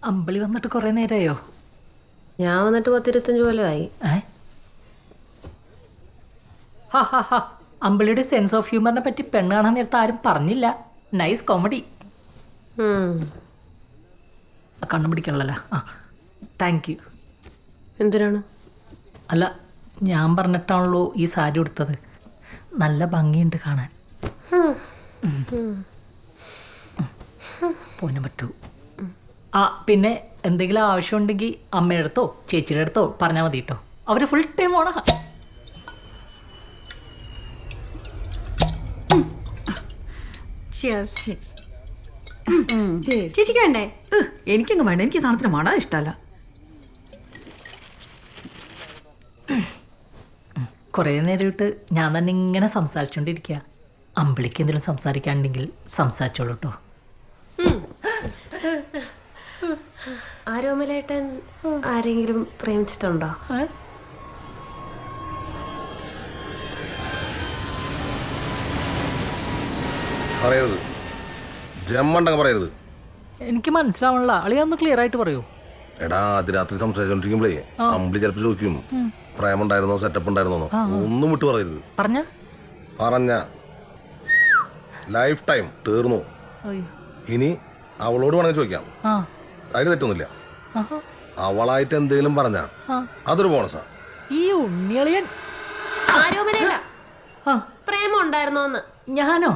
അമ്പിളി വന്നിട്ട് കുറെ നേരമായോ? ഞാൻ വന്നിട്ട് 10-25 കൊല്ലമായി. അമ്പിളിയുടെ സെൻസ് ഓഫ് ഹ്യൂമറിനെ പറ്റി പെണ്ണ് കാണാൻ നേരത്തെ ആരും പറഞ്ഞില്ല. Nice comedy. കണ്ണു പിടിക്കണല്ലോ. Thank you. എന്തിനാണ്? അല്ല, ഞാൻ പറഞ്ഞിട്ടാണല്ലോ ഈ സാരി ഉടുത്തത്. നല്ല ഭംഗിയുണ്ട് കാണാൻ. പോനും പറ്റൂ. പിന്നെ എന്തെങ്കിലും ആവശ്യമുണ്ടെങ്കിൽ അമ്മയുടെ അടുത്തോ ചേച്ചിയുടെ അടുത്തോ പറഞ്ഞാൽ മതി കേട്ടോ. അവർ ഫുൾ ടൈം ഓണാ. ചേച്ചിക്ക് വേണ്ടേ? എനിക്കങ്ങ് വേണ്ട. എനിക്ക് സാധനത്തിന് മണ ഇഷ്ടമല്ല. കുറേ നേരമായിട്ട് ഞാൻ തന്നെ ഇങ്ങനെ സംസാരിച്ചോണ്ടിരിക്കുക. അമ്പിളിക്ക് എന്തെങ്കിലും സംസാരിക്കാനുണ്ടെങ്കിൽ സംസാരിച്ചോളൂ കേട്ടോ. ആരോമലേട്ടൻ ആരെങ്കിലും പ്രേമിച്ചിട്ടുണ്ടോ? പറയരുത്, ജമ്മണ്ടങ്ങ് പറയരുത്. എനിക്ക് മനസ്സിലാവണില്ല. അളിയൊന്ന് ക്ലിയർ ആയിട്ട് പറയൂ. എടാ, അത് രാത്രി സംസാരിച്ചോണ്ടിരിക്കുമ്പോഴേ അമ്പിളി ചിലപ്പോൾ ചോദിക്കും പ്രേമുണ്ടായിരുന്നോ സെറ്റപ്പ് ഉണ്ടായിരുന്നോ. ഒന്നും വിട്ടു പറയരുത്. പറഞ്ഞ ലൈഫ് ടൈം തീർന്നു. ഇനി അവളോട് വേണമെങ്കിൽ ചോദിക്കാം, അതിന് തെറ്റൊന്നുമില്ല. അവളായിട്ട് എന്തെങ്കിലും പറഞ്ഞ അതൊരു ബോണസാ. ഈ ഉണ്ണിയളിയൻ പ്രേമം ഉണ്ടായിരുന്നോന്ന്? ഞാനോ?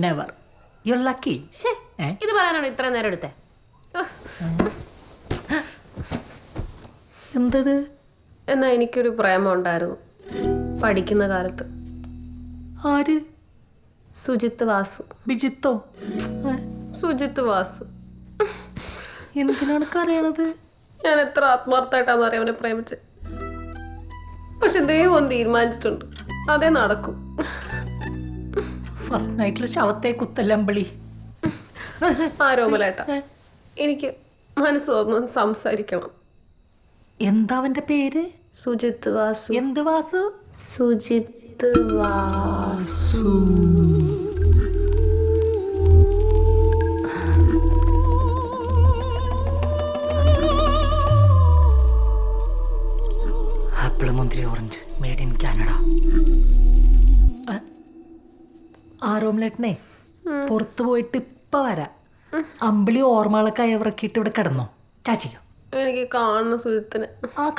നെവർ. You lucky. ഇത് പറയാനാണ് ഇത്ര നേരം എടുത്തേ? എന്തത്? എന്നാ എനിക്കൊരു പ്രേമം ഉണ്ടായിരുന്നു പഠിക്കുന്ന കാലത്ത്. ആര്? സുജിത്ത് വാസു. ബിജിത്തോ? സുജിത്ത് വാസു. എന്തിനാണ് കരയണത്? ഞാൻ എത്ര ആത്മാർത്ഥമായിട്ടാന്ന് അറിയാം അവനെ പ്രേമിച്ച്. പക്ഷെ ദൈവം തീരുമാനിച്ചിട്ടുണ്ട്, അതേ നടക്കൂ. ഫസ്റ്റ് നൈറ്റില് ശവത്തെ കുത്തല്ലമ്പിളി. ആരോമലേട്ട, എനിക്ക് മനസ്സ് തുറന്ന് സംസാരിക്കണം. എന്താ അവന്റെ പേര്? സുജിത്ത് വാസു. എന്ത് വാസു? സുജിത്ത് വാസു. ആപ്പിൾ, മുന്തിരി, ഓറഞ്ച്, മെയ്ഡ് ഇൻ കാനഡ. ആരോമലേട്ടനെ പുറത്തു പോയിട്ട് ഇപ്പൊ വരാം. അമ്പിളി ഓർമ്മകളൊക്കെ അയവിറക്കിയിട്ട് ഇവിടെ കിടന്നോ? ചാച്ചിക്കോ? എനിക്ക് കാണുന്ന സുജിത്തിനെ.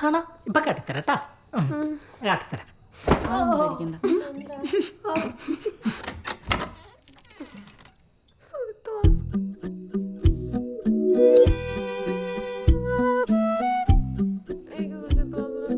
കാണാം. ഇപ്പൊ കാട്ടിത്തരാട്ടാ. കാട്ടിത്തരാം. സുജിത്ത് വാസു. എനിക്ക് സുജിത്ത് വാസുവിനെ കാണണം.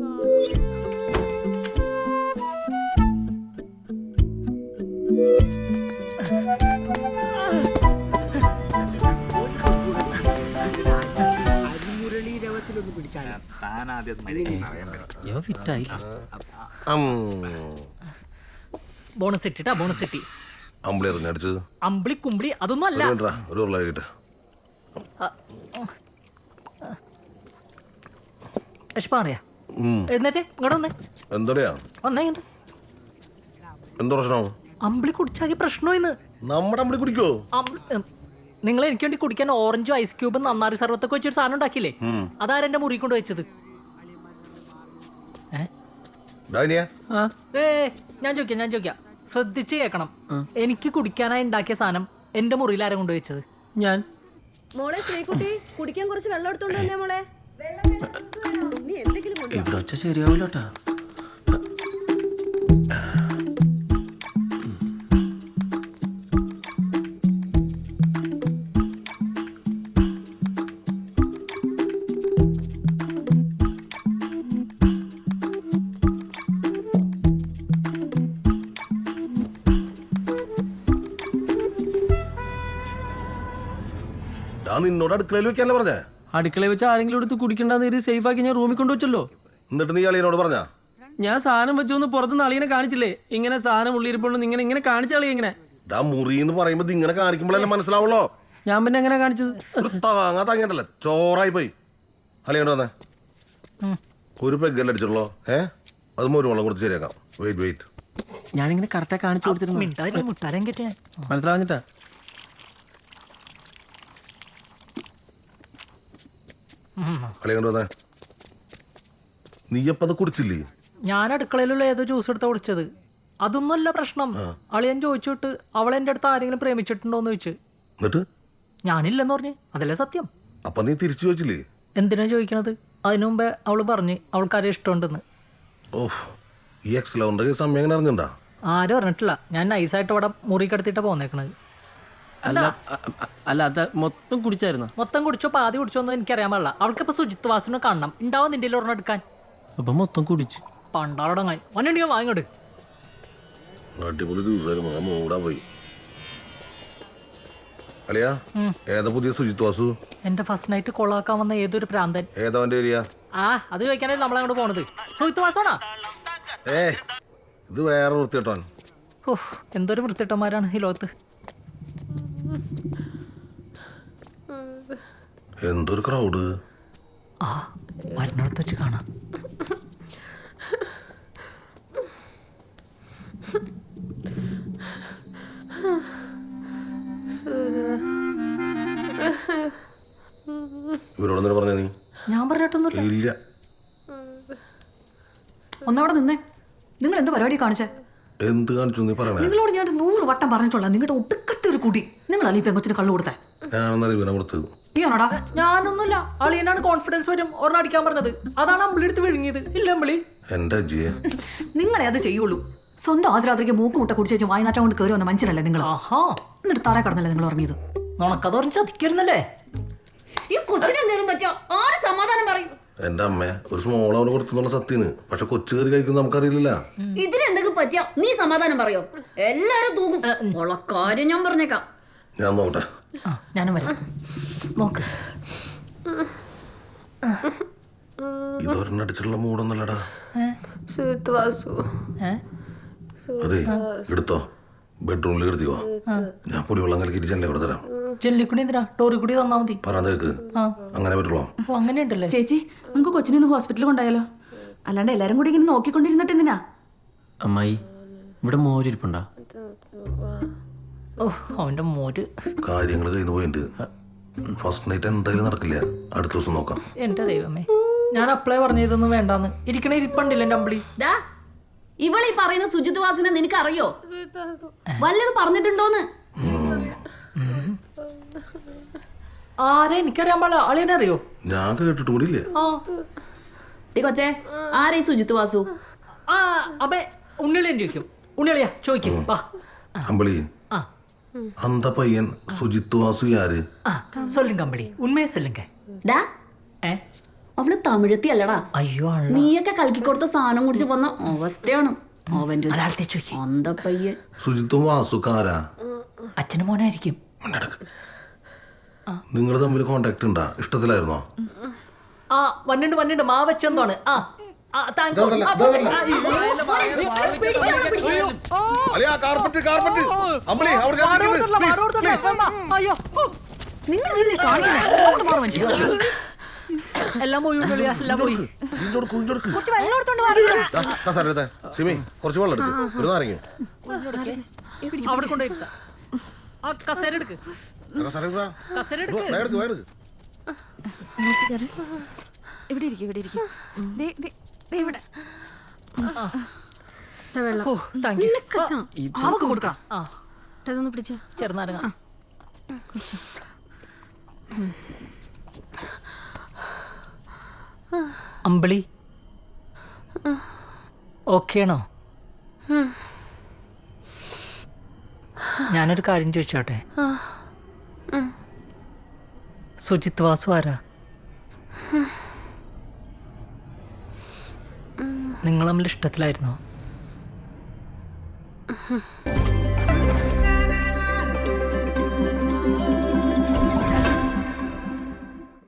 ബോണസ് ഇട്ടിട്ടാ, ബോണസ് ഇട്ടി. അമ്പിളി അറിഞ്ഞടിച്ചത് അമ്പിളി കുമ്പിളി അതൊന്നും അല്ല. ഒരു ഉരുളായിട്ട് പറയാ. എഴുന്നേറ്റേ ഇങ്ങോട്ട് വന്നേ. എന്തോടെയാ വന്നേ ഇങ്ങോട്ട്. എന്തോ പ്രശ്നമാവും? അമ്പിളി കുടിച്ചാക്കി പ്രശ്നമോ ഇന്ന്? നമ്മുടെ അമ്പിളി കുടിക്കോ? നിങ്ങൾ എനിക്ക് വേണ്ടി കുടിക്കാൻ ഓറഞ്ചും ഐസ് ക്യൂബും നന്നാരി സർവത്തൊക്കെ വെച്ചൊരു സാധനം ഉണ്ടാക്കിയില്ലേ? അതാരെന്റെ മുറി കൊണ്ട് വെച്ചത്? ഞാൻ ചോദിക്കാം. ശ്രദ്ധിച്ച് കേൾക്കണം. എനിക്ക് കുടിക്കാനായി ഉണ്ടാക്കിയ സാധനം എന്റെ മുറിയിൽ ആരും കൊണ്ടുവച്ചത്? ഞാൻ. മോളെ ശ്രീകുട്ടി, കുടിക്കാൻ കുറച്ച് വെള്ളം എടുത്തോണ്ട് വന്നേ മോളെ. നീ എന്തെങ്കിലും ഇവിടെ വെച്ചാൽ ശരിയാവില്ലോട്ടാ. നിന്നോട് അടുക്കളയിൽ വെക്കാനല്ലേ പറഞ്ഞേ? അടുക്കളയിൽ വെച്ച് ആരെങ്കിലും എടുത്ത് കുടിക്കണ്ടെന്ന് സേഫ് ആക്കി ഞാൻ റൂമിൽ കൊണ്ടുവച്ചല്ലോ. എന്നിട്ട് നീ അളിയനോട് പറഞ്ഞാ? ഞാൻ സാധനം വെച്ചൊന്ന് പുറത്തുനിന്ന് അളിയനെ കാണിച്ചില്ലേ? ഇങ്ങനെ സാധനം ഉള്ളിരിപ്പുണ്ടെന്ന് ഇങ്ങനെ കാണിച്ച അളിയ ഇങ്ങനെ. മുറി എന്ന് പറയുമ്പോ ഇങ്ങനെ കാണിക്കുമ്പോഴല്ലേ മനസ്സിലാവുള്ളോ. ഞാൻ പിന്നെ എങ്ങനെ കാണിച്ചത്? താങ്ങണ്ടല്ലേ, ചോറായി പോയി. അളിയനോട് വന്നേ. ഒരു പെഗ്ഗല്ലേ അടിച്ചുള്ളോ? അത് മോര് വെള്ളം കൊടുത്ത് ശരിയാക്കാം. വെയിറ്റ്. ഞാനിങ്ങനെ കറക്റ്റായി കാണിച്ചു കൊടുത്തിരുന്നു. മനസ്സിലാവഞ്ഞിട്ടാ. കളി കണ്ടു വന്നേ. നീയപ്പത് കുടിച്ചില്ലേ? ഞാൻ അടുക്കളയിലുള്ള ഏതോ ജ്യൂസ് എടുത്താ കുടിച്ചത്. അതൊന്നുമല്ല പ്രശ്നം. അളിയൻ ചോദിച്ചിട്ട് അവൾ എൻ്റെ അടുത്ത് ആരെങ്കിലും പ്രേമിച്ചിട്ടുണ്ടോന്ന് ചോദിച്ചു. എന്നിട്ട് ഞാനില്ലെന്ന് പറഞ്ഞു. അതല്ലേ സത്യം. അപ്പൊ നീ തിരിച്ചു ചോദിച്ചില്ലേ? എന്തിനാ ചോദിക്കണത്? അതിനു മുമ്പേ അവള് പറഞ്ഞ് അവൾക്കാരെ ഇഷ്ടമുണ്ടെന്ന്. ഓഹ്, ഈ എക്സ് ലവറിന്റെ കേസ് അമ്മ എങ്ങനെ അറിഞ്ഞിണ്ടാ? ആരും പറഞ്ഞിട്ടില്ല. ഞാൻ നൈസായിട്ട് ഇവിടെ മുറി കിടത്തിയിട്ടാണ് പോന്നേക്കണത്. അല്ല അത് മൊത്തം കുടിച്ചായിരുന്നു. മൊത്തം കുടിച്ചോ പാതി കുടിച്ചോ ഒന്നും എനിക്കറിയാൻ പാടില്ല. അവൾക്കിപ്പോൾ സുജിത്ത് വാസുവിനെ കാണണം. ഉണ്ടാവും നിന്റെ ഒരെണ്ണം എടുക്കാൻ. അപ്പൊ മൊത്തം കുടിച്ചു. പണ്ടാറടങ്ങാൻ വണ്ടി വാങ്ങോട്ട്. അടിപൊളി ദിവസമായിരുന്നു. മൂടാ പോയി. അളിയാ, ഏതാ പുതിയ സുജിത്ത് വാസു? എന്റെ ഫസ്റ്റ് നൈറ്റ് കൊള്ളാക്കാൻ വന്ന ഏതൊരു പ്രാന്തൻ. ഏതാവന്റെ ഏരിയ? അത് ചോദിക്കാനല്ലേ നമ്മളങ്ങോട്ട് പോണത്. സുജിത്ത് വാസുവാണോ? ഇത് വേറെ വൃത്തിയിട്ടോൻ. ഓഹ്, എന്തൊരു വൃത്തിട്ടന്മാരാണ് ഈ ലോകത്ത്. എന്തൊരു ക്രൗഡ്. മരുന്നിടത്ത് വെച്ച് കാണാം. ഇവരോടൊന്നും പറഞ്ഞ നീ? ഞാൻ പറഞ്ഞിട്ടൊന്നുമില്ല. ഇല്ല. ഒന്നവിടെ നിന്നേ. നിങ്ങൾ എന്ത് പരിപാടി കാണിച്ചേ? എന്ത് കാണിച്ചു നീ പറയണേ? നിങ്ങളോട് ഞാൻ 100 വട്ടം പറഞ്ഞിട്ടുള്ള നിങ്ങളുടെ ഒട്ടുക്കത്തെ ഒരു കുട്ടി. നിങ്ങളല്ല ഈ പെങ്കൊച്ചിന് കള്ളു കൊടുത്തേ. ഞാനൊന്നും ഇവനെ കൊടുത്തത്. നീയാണോടാ? ഞാനൊന്നുമില്ല. അളിയനാണ് കോൺഫിഡൻസ് വരും ഒരെണ്ണം അടിക്കാൻ പറഞ്ഞത്. അതാണ് അമ്പിളി എടുത്ത് വിഴുങ്ങിയത്. ഇല്ല അമ്പിളി. എന്റെ അജിയെ നിങ്ങളെ അത് ചെയ്യുള്ളൂ. സ്വന്തം ആദ്യരാത്രിക്ക് മൂക്കുമുട്ട കുടിച്ചു വായനാറ്റം കൊണ്ട് കയറി വന്ന മനുഷ്യരല്ലേ നിങ്ങൾ? ആഹാ, എന്നിട്ട് തറ കടന്നല്ലേ നിങ്ങൾ ഉറങ്ങിയത്? നുണക്കഥ പറഞ്ഞ് ചതിക്കരുന്നല്ലേ? ഈ കൊച്ചിനെന്തേലും പറ്റിയോ? ആര് സമാധാനം പറയും? എന്റെ അമ്മ ഒരു സ്മോൾ അവന് കൊടുത്തെന്നുള്ള സത്യന്. പക്ഷെ കൊച്ചു കയറി കഴിക്കുന്ന നമുക്കറിയില്ല. ഇതിനെന്തൊക്കെ പറ്റിയ നീ സമാധാനം പറയോ? എല്ലാരും തൂകും. ഉള്ള കാര്യം ഞാൻ പറഞ്ഞേക്കാം. ഞാൻ നോക്കട്ടെ. ഞാനും വരാം. നോക്ക്. ഇതൊരെണ്ണടിച്ചുള്ള മൂടൊന്നല്ലടാ. സുജിത്ത് വാസു. അതെ, എടുത്തോ. ബെഡ്റൂമിൽ എടുത്തിയോ? ഞാൻ പൊടിവെള്ളം കലക്കിട്ട് ചെല്ലേ ഇവിടെ തരാം. ജെല്ലിക്കുടി എന്തിനാ? ടോറി കൂടി തന്നാ മതി. പറഞ്ഞേക്ക്. അങ്ങനെ പറ്റുള്ളൂ. അപ്പൊ അങ്ങനെയുണ്ടല്ലേ? ചേച്ചി, നമുക്ക് കൊച്ചിനെ ഒന്ന് ഹോസ്പിറ്റലിൽ കൊണ്ടായാലോ? അല്ലാണ്ട് എല്ലാരും കൂടി ഇങ്ങനെ നോക്കിക്കൊണ്ടിരുന്നിട്ട് എന്തിനാ? അമ്മായി, ഇവിടെ മോരിരിപ്പുണ്ടാ? ഓ, അവന്റെ മോര്. കാര്യങ്ങൾ കഴിഞ്ഞു പോയിട്ടുണ്ട്. ഫസ്റ്റ് നൈറ്റ് എന്തായാലും നടക്കില്ല. അടുത്ത ദിവസം നോക്കാം. എന്റെ ദൈവമേ, ഞാൻ അപ്ലൈ പറഞ്ഞു ഇതൊന്നും വേണ്ടാന്ന്. ഇരിക്കണ ഇരിപ്പുണ്ടില്ല എന്റെ അമ്പിളി. ഇവളീ പറയുന്ന സുജിത് വാസിനെ നിനക്ക് അറിയോ? വല്ലത് പറഞ്ഞിട്ടുണ്ടോന്ന്? ആരെ എനിക്കറിയാൻ പാടില്ല. അളിയനെ അറിയോ? ഞാൻ കേട്ടിട്ട് കൂടി ഇല്ലേ. കൊച്ചേ, ആരേ സുജിത് വാസു? അബേ, ഉണ്ണിളിയൻ ചോദിക്കും. ഉണ്ണിളിയാ ചോദിക്കും. അമ്പളി, അന്ത പയ്യൻ സുജിത്ത് വാസു യാര്? சொல்லுங்க അമ്പിളി, ഉണ്മയെ சொல்லுங்க. അവള് തമിഴത്തി അല്ലടാ. അയ്യോ, നീയൊക്കെ കലക്കി കൊടുത്ത സാധനം കുടിച്ച് വന്ന അവസ്ഥയാണ് അവന്റെ. പയ്യൻ സുജിത്ത് വാസുക്കാരാ? അച്ഛനും മോനായിരിക്കും. നിങ്ങൾ തമ്മിൽ കോണ്ടാക്ട് ഉണ്ടാ? ഇഷ്ടത്തിലായിരുന്നോ? വന്നിട്ട് മാ വെച്ചെന്താണ്. എല്ലാം പോയി. എല്ലാം പോയി. സിമി, കുറച്ച് വെള്ളം എടുക്കും. ഒരു നാരങ്ങ അവിടെ കൊണ്ടുപോയി. കസേര എടുക്ക്. ഇവിടെ ഇരിക്കും, ഇവിടെ ഇരിക്കും. അതൊന്ന് പിടിച്ച ചെറുനാരങ്ങ. അമ്പിളി ഓക്കെയാണോ? ഞാനൊരു കാര്യം ചോദിച്ചോട്ടെ? സുജിത്ത് വാസു ആരാ? നിങ്ങൾ തമ്മിൽ ഇഷ്ടത്തിലായിരുന്നോ?